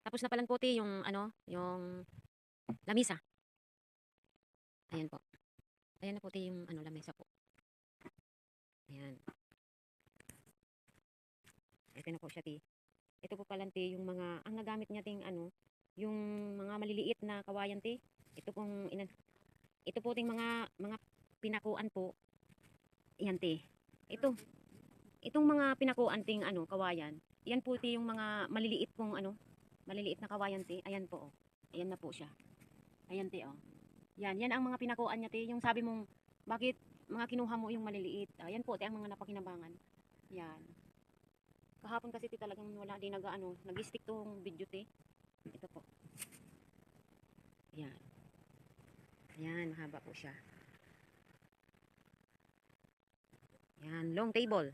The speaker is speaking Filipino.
Tapos na palang puti yung ano, yung lamisa. Ayan po. Ayan na puti yung ano, lamesa po. Ayan. Ito na po siya, ti. Ito po pala, ti, yung mga, ang nagamit niya, ting ano, yung mga maliliit na kawayan, ti. Ito pong, ito po ting mga pinakuan po. Ayan, ti. Itong mga pinakuan ting ano, kawayan. Yan po, ti, yung mga maliliit pong ano, maliliit na kawayan, ti. Ayan po, oh. Ayan na po siya. Ayan, ti, oh. Yan ang mga pinakuan niya, ti. Yung sabi mong, bakit mga kinuha mo yung maliliit? Ayan po, ti, ang mga napakinabangan. Yan. Kahapon kasi, ti, talagang wala, di nag-ano, nag-stick tong video, ti. Ito po. Yan. Yan, mahaba po siya. Yan, long table.